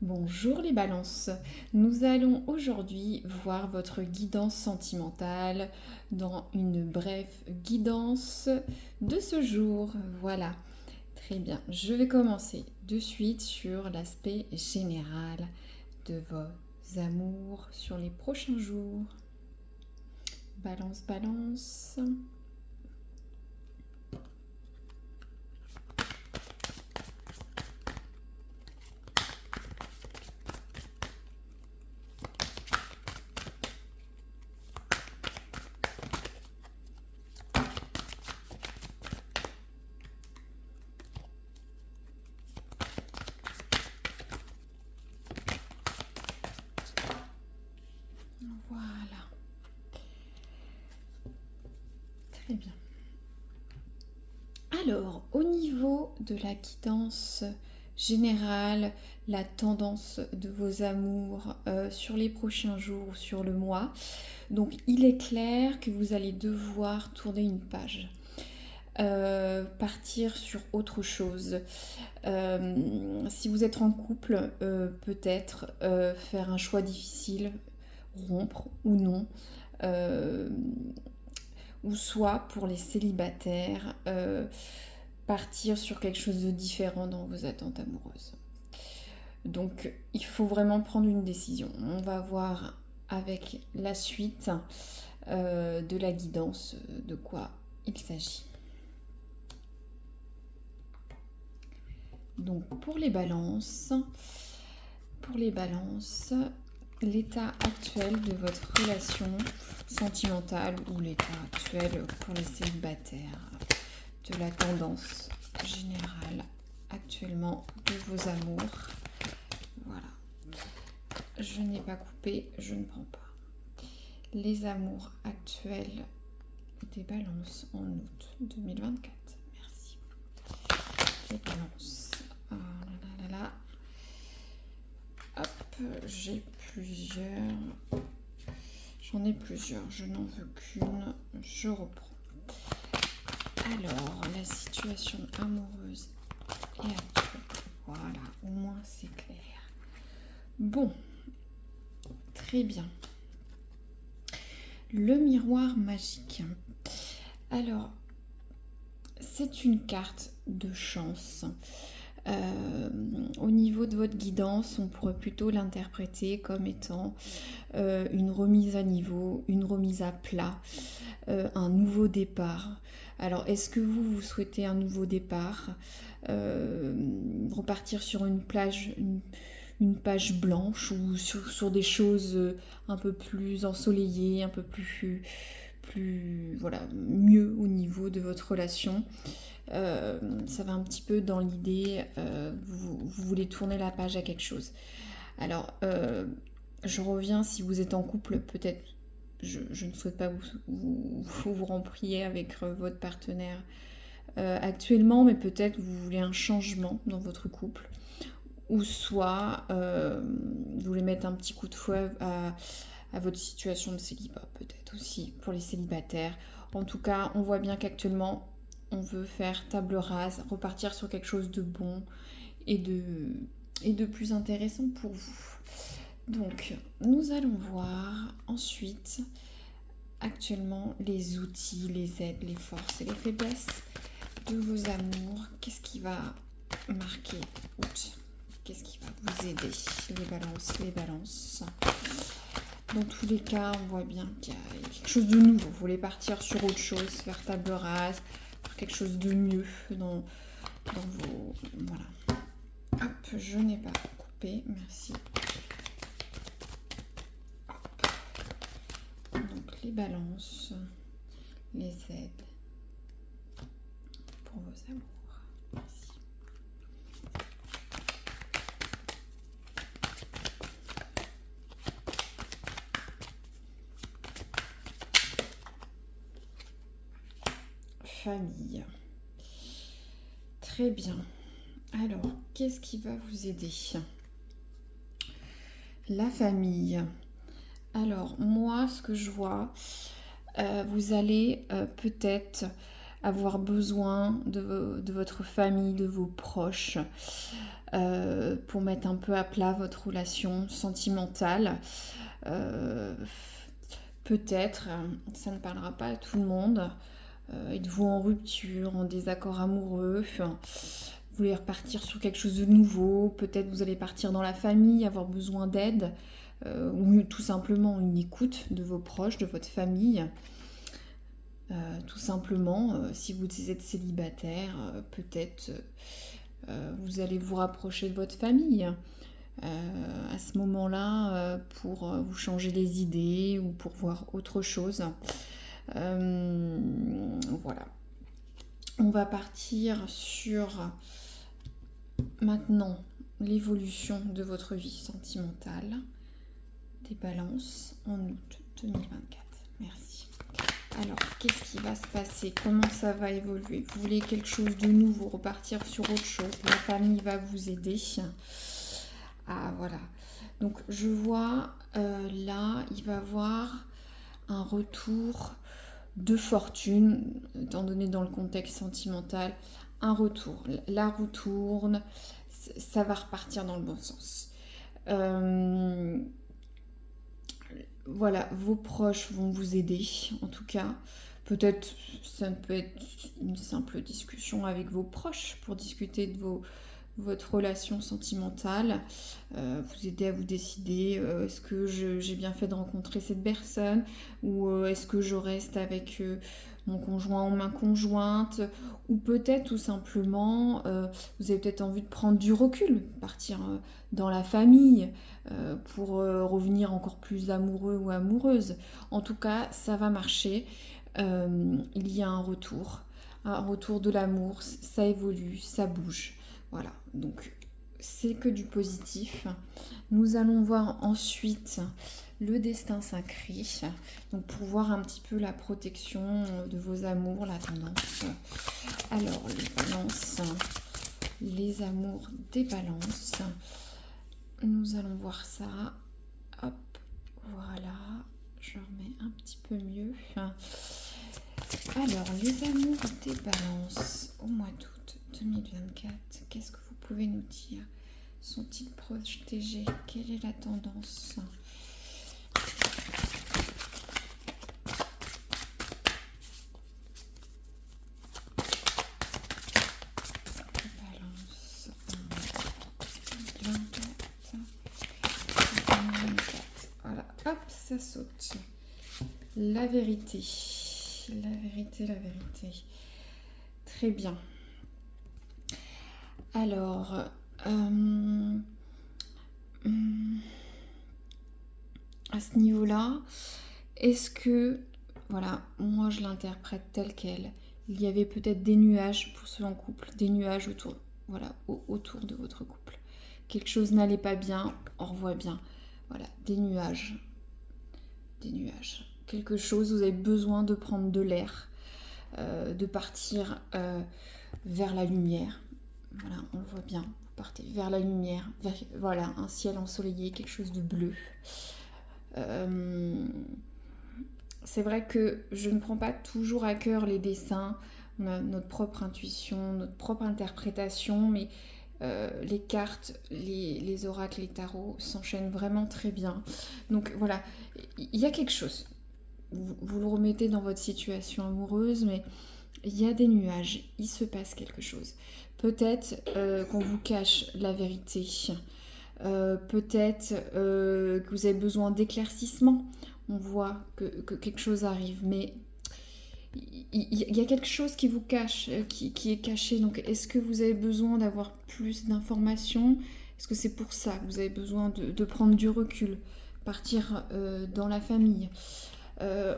Bonjour les balances, nous allons aujourd'hui voir votre guidance sentimentale dans une brève guidance de ce jour. Voilà, très bien. Je vais commencer de suite sur l'aspect général de vos amours sur les prochains jours. Balance, balance. Voilà, très bien. Alors, au niveau de la guidance générale, la tendance de vos amours sur les prochains jours ou sur le mois, donc il est clair que vous allez devoir tourner une page. Partir sur autre chose. Si vous êtes en couple, peut-être faire un choix difficile, rompre ou non. Euh, ou soit pour les célibataires, partir sur quelque chose de différent dans vos attentes amoureuses. Donc il faut vraiment prendre une décision. On va voir avec la suite de la guidance de quoi il s'agit. Donc pour les balances, l'état actuel de votre relation sentimentale ou l'état actuel pour les célibataires, de la tendance générale actuellement de vos amours. Voilà. Je n'ai pas coupé, je ne prends pas. Les amours actuels des balances en août 2024. Merci. Les balances. Ah là là là là. Hop, j'ai plusieurs. J'en ai plusieurs, je n'en veux qu'une. Je reprends. Alors, la situation amoureuse est actuelle. Voilà, au moins c'est clair. Bon, très bien. Le miroir magique. Alors, c'est une carte de chance. Au niveau de votre guidance, on pourrait plutôt l'interpréter comme étant une remise à niveau, une remise à plat, un nouveau départ. Alors, est-ce que vous souhaitez un nouveau départ, repartir sur une page blanche ou sur des choses un peu plus ensoleillées, un peu plus voilà, mieux au niveau de votre relation. Ça va un petit peu dans l'idée, vous voulez tourner la page à quelque chose. Alors, je reviens, si vous êtes en couple, peut-être, je ne souhaite pas vous rempriez avec votre partenaire actuellement, mais peut-être vous voulez un changement dans votre couple. Ou soit vous voulez mettre un petit coup de fouet à votre situation de célibat, peut-être aussi pour les célibataires. En tout cas, on voit bien qu'actuellement, on veut faire table rase, repartir sur quelque chose de bon et de plus intéressant pour vous. Donc, nous allons voir ensuite actuellement les outils, les aides, les forces et les faiblesses de vos amours. Qu'est-ce qui va marquer août? Qu'est-ce qui va vous aider? Les balances. Dans tous les cas, on voit bien qu'il y a quelque chose de nouveau. Vous voulez partir sur autre chose, faire table rase, faire quelque chose de mieux dans vos... Voilà. Hop, je n'ai pas coupé, merci. Hop. Donc les balances, les aides pour vos amours. Merci. Famille. Très bien. Alors, qu'est-ce qui va vous aider? La famille. Alors, moi, ce que je vois, vous allez peut-être avoir besoin de votre famille, de vos proches, pour mettre un peu à plat votre relation sentimentale. Peut-être, ça ne parlera pas à tout le monde, êtes-vous en rupture, en désaccord amoureux, vous voulez repartir sur quelque chose de nouveau, peut-être vous allez partir dans la famille, avoir besoin d'aide, ou tout simplement une écoute de vos proches, de votre famille. Tout simplement, si vous êtes célibataire, peut-être vous allez vous rapprocher de votre famille à ce moment-là pour vous changer les idées ou pour voir autre chose. Voilà. On va partir sur maintenant l'évolution de votre vie sentimentale des balances en août 2024. Merci. Alors, qu'est-ce qui va se passer? Comment ça va évoluer? Vous voulez quelque chose de nouveau, repartir sur autre chose? La famille va vous aider. Ah, voilà. Donc, je vois là, il va y avoir un retour de fortune, étant donné dans le contexte sentimental, un retour. La roue tourne, ça va repartir dans le bon sens. Voilà, vos proches vont vous aider, en tout cas. Peut-être, ça peut être une simple discussion avec vos proches pour discuter de votre relation sentimentale, vous aider à vous décider, est-ce que j'ai bien fait de rencontrer cette personne, ou est-ce que je reste avec mon conjoint ou ma conjointe, ou peut-être tout simplement, vous avez peut-être envie de prendre du recul, partir dans la famille, pour revenir encore plus amoureux ou amoureuse. En tout cas, ça va marcher. Il y a un retour de l'amour, ça évolue, ça bouge. Voilà, donc c'est que du positif. Nous allons voir ensuite le destin sacré, donc pour voir un petit peu la protection de vos amours, la tendance. Alors, les balances, les amours des balances. Nous allons voir ça. Hop, voilà. Je remets un petit peu mieux. Alors, les amours des balances au mois d'août 2024, qu'est-ce que vous pouvez nous dire? Sont-ils protégés? Quelle est la tendance? Balance 2024. Voilà, hop, ça saute. La vérité. La vérité, la vérité. Très bien. Alors, à ce niveau-là, est-ce que, voilà, moi je l'interprète tel quel. Il y avait peut-être des nuages pour ceux en couple, des nuages autour, voilà, autour de votre couple. Quelque chose n'allait pas bien, on revoit bien. Voilà, des nuages. Des nuages. Quelque chose, vous avez besoin de prendre de l'air, de partir vers la lumière. Voilà, on le voit bien. Vous partez vers la lumière, vers, voilà, un ciel ensoleillé, quelque chose de bleu. C'est vrai que je ne prends pas toujours à cœur les dessins. On a notre propre intuition, notre propre interprétation, mais les cartes, les oracles, les tarots s'enchaînent vraiment très bien. Donc voilà, il y a quelque chose. Vous le remettez dans votre situation amoureuse, mais il y a des nuages, il se passe quelque chose. Peut-être qu'on vous cache la vérité. Peut-être que vous avez besoin d'éclaircissement. On voit que quelque chose arrive, mais il y a quelque chose qui vous cache, qui est caché. Donc, est-ce que vous avez besoin d'avoir plus d'informations? Est-ce que c'est pour ça que vous avez besoin de prendre du recul, partir dans la famille?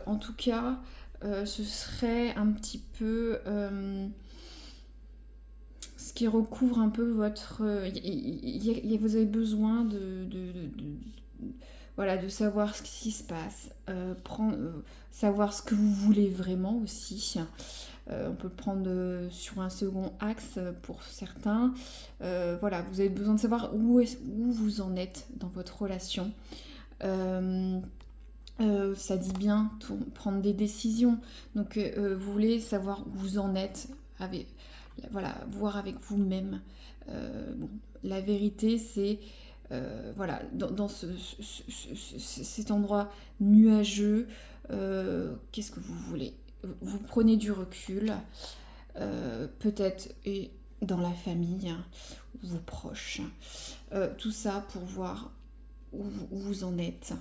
En tout cas, ce serait un petit peu ce qui recouvre un peu votre... vous avez besoin voilà, de savoir ce qui se passe, savoir ce que vous voulez vraiment aussi. On peut le prendre sur un second axe pour certains. Voilà, vous avez besoin de savoir où vous en êtes dans votre relation. Ça dit bien prendre des décisions. Donc vous voulez savoir où vous en êtes, voilà, voir avec vous-même. Bon, la vérité, c'est voilà, dans cet endroit nuageux, qu'est-ce que vous voulez? Vous prenez du recul, peut-être et dans la famille, hein, vos proches, tout ça pour voir où vous en êtes.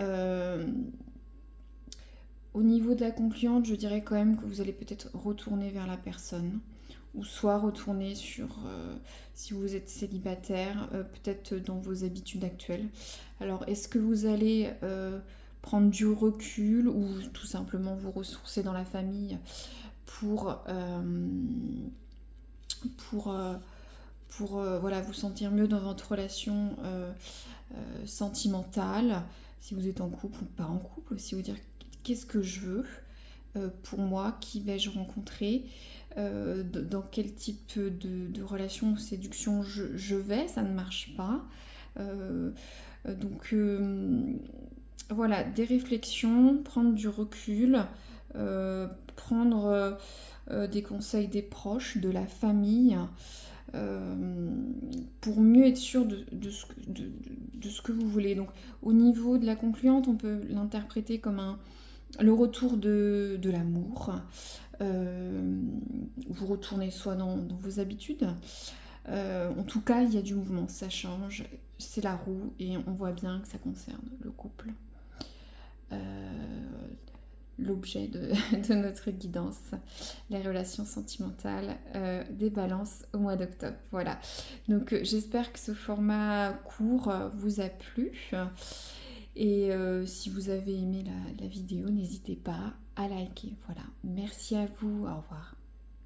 Euh, Au niveau de la concluante, je dirais quand même que vous allez peut-être retourner vers la personne, ou soit retourner sur, si vous êtes célibataire, peut-être dans vos habitudes actuelles. Alors, est-ce que vous allez prendre du recul ou tout simplement vous ressourcer dans la famille pour, pour, euh, voilà, vous sentir mieux dans votre relation sentimentale, si vous êtes en couple ou pas en couple, aussi vous dire qu'est-ce que je veux pour moi, qui vais-je rencontrer, dans quel type de relation ou séduction je vais, ça ne marche pas. Euh, donc voilà, des réflexions, prendre du recul, prendre des conseils des proches, de la famille, pour mieux être sûr de ce que vous voulez. Donc au niveau de la concluante, on peut l'interpréter comme le retour de l'amour. Vous retournez soit dans vos habitudes. En tout cas, il y a du mouvement, ça change, c'est la roue et on voit bien que ça concerne le couple. L'objet de notre guidance, les relations sentimentales des balances au mois d'octobre. Voilà. Donc j'espère que ce format court vous a plu. Et si vous avez aimé la vidéo, n'hésitez pas à liker. Voilà. Merci à vous. Au revoir.